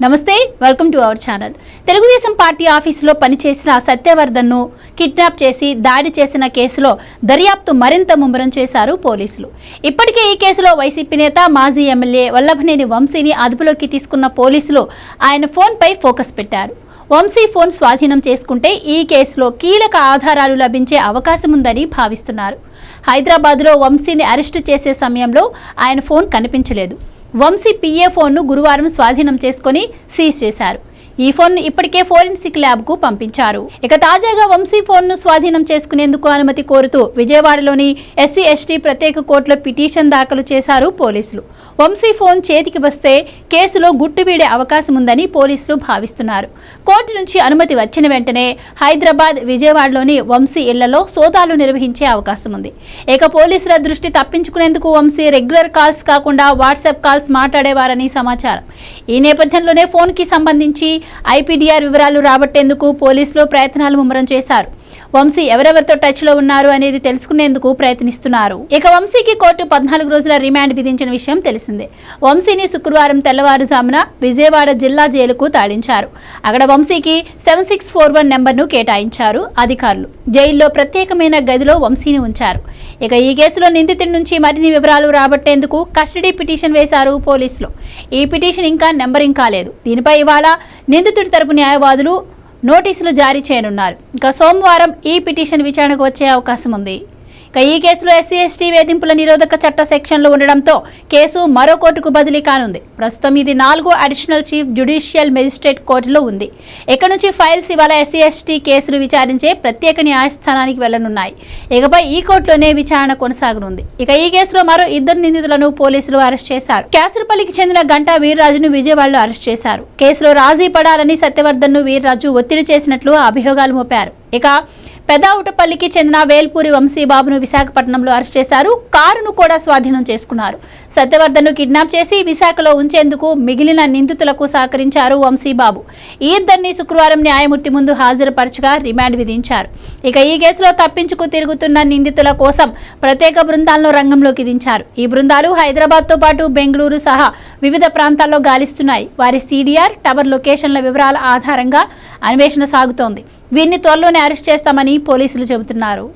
నమస్తే, welcome to our channel. Telugu Desam party ఆఫీసులో పనిచేసిన సత్యవర్ధన్ను కిడ్నాప్ చేసి దాడి చేసిన కేసులో దర్యాప్తు మరింత ముమ్మరం చేశారు పోలీసులు. ఇప్పటికే ఈ కేసులో వైసీపీ నేత మాజీ ఎమ్మెల్యే వల్లభనేని వంశీని అదుపులోకి తీసుకున్న పోలీసులు ఆయన ఫోన్పై ఫోకస్ పెట్టారు. వంశీ ఫోన్ స్వాధీనం చేసుకుంటే ఈ కేసులో కీలక ఆధారాలు లభించే అవకాశం ఉందని భావిస్తున్నారు. హైదరాబాద్లో వంశీని అరెస్టు చేసే సమయంలో ఆయన ఫోన్ కనిపించలేదు. వంశీ పిఏ ఫోన్ను గురువారం స్వాధీనం చేసుకుని సీజ్ చేశారు. ఈ ఫోన్ను ఇప్పటికే ఫోరెన్సిక్ ల్యాబ్కు పంపించారు. ఇక తాజాగా వంశీ ఫోన్ను స్వాధీనం చేసుకునేందుకు అనుమతి కోరుతూ విజయవాడలోని ఎస్సీ ఎస్టీ ప్రత్యేక కోర్టులో పిటిషన్ దాఖలు చేశారు పోలీసులు. వంశీ ఫోన్ చేతికి వస్తే కేసులో గుట్టు వీడే అవకాశం ఉందని పోలీసులు భావిస్తున్నారు. కోర్టు నుంచి అనుమతి వచ్చిన వెంటనే హైదరాబాద్, విజయవాడలోని వంశీ ఇళ్లలో సోదాలు నిర్వహించే అవకాశం ఉంది. ఇక పోలీసుల దృష్టి తప్పించుకునేందుకు వంశీ రెగ్యులర్ కాల్స్ కాకుండా వాట్సాప్ కాల్స్ మాట్లాడేవారని సమాచారం. ఈ నేపథ్యంలోనే ఫోన్కి సంబంధించి ఐపీడీఆర్ వివరాలు రాబట్టేందుకు పోలీసులు ప్రయత్నాలు ముమ్మరం చేశారు. వంశీ ఎవరెవరితో టచ్ లో ఉన్నారు అనేది తెలుసుకునేందుకు ప్రయత్నిస్తున్నారు. ఇక వంశీకి కోర్టు 14 రోజుల రిమాండ్ విధించిన విషయం తెలిసిందే. వంశీని శుక్రవారం తెల్లవారుజామున విజయవాడ జిల్లా జైలుకు తరలించారు. అక్కడ వంశీకి 7641 నెంబర్ను కేటాయించారు అధికారులు. జైల్లో ప్రత్యేకమైన గదిలో వంశీని ఉంచారు. ఇక ఈ కేసులో నిందితుడి నుంచి మరిన్ని వివరాలు రాబట్టేందుకు కస్టడీ పిటిషన్ వేశారు పోలీసులు. ఈ పిటిషన్ ఇంకా నెంబరింగ్ కాలేదు. దీనిపై ఇవాళ నిందితుడి తరపు న్యాయవాదులు నోటీసులు జారీ చేయనున్నారు. ఇక సోమవారం ఈ పిటిషన్ విచారణకు వచ్చే అవకాశం ఉంది. ఇక ఈ కేసులో ఎస్సీ ఎస్టీ వేధింపుల నిరోధక చట్ట సెక్షన్లు ఉండడంతో కేసు మరో కోర్టుకు బదిలీ కానుంది. ప్రస్తుతం ఇది 4వ అడిషనల్ చీఫ్ జ్యుడిషియల్ మెజిస్ట్రేట్ కోర్టులో ఉంది. ఇక్కడ నుంచి ఫైల్స్ ఇవాళ ఎస్సీ ఎస్టీ కేసులు విచారించే ప్రత్యేక న్యాయస్థానానికి వెళ్లనున్నాయి. ఇకపై ఈ కోర్టులోనే విచారణ కొనసాగనుంది. ఇక ఈ కేసులో మరో 2 నిందితులను పోలీసులు అరెస్ట్ చేశారు. క్యాసరపల్లికి చెందిన గంటా వీర్రాజును విజయవాడలో అరెస్ట్ చేశారు. కేసులో రాజీ పడాలని సత్యవర్ధన్ను వీర్రాజు ఒత్తిడి చేసినట్లు అభియోగాలు మోపారు. ఇక పెదావుటపల్లికి చెందిన వేల్పూరి వంశీబాబును విశాఖపట్నంలో అరెస్ట్ చేశారు. కారును కూడా స్వాధీనం చేసుకున్నారు. సత్యవర్ధన్ను కిడ్నాప్ చేసి విశాఖలో ఉంచేందుకు మిగిలిన నిందితులకు సహకరించారు వంశీబాబు. ఈ ఇద్దరిని శుక్రవారం న్యాయమూర్తి ముందు హాజరుపరచగా రిమాండ్ విధించారు. ఇక ఈ కేసులో తప్పించుకు తిరుగుతున్న నిందితుల కోసం ప్రత్యేక బృందాలను రంగంలోకి దించారు. ఈ బృందాలు హైదరాబాద్తో పాటు బెంగళూరు సహా వివిధ ప్రాంతాల్లో గాలిస్తున్నాయి. వారి సీడీఆర్, టవర్ లొకేషన్ల వివరాల ఆధారంగా అన్వేషణ సాగుతోంది. వీరిని త్వరలోనే అరెస్ట్ చేస్తామని పోలీసులు చెబుతున్నారు.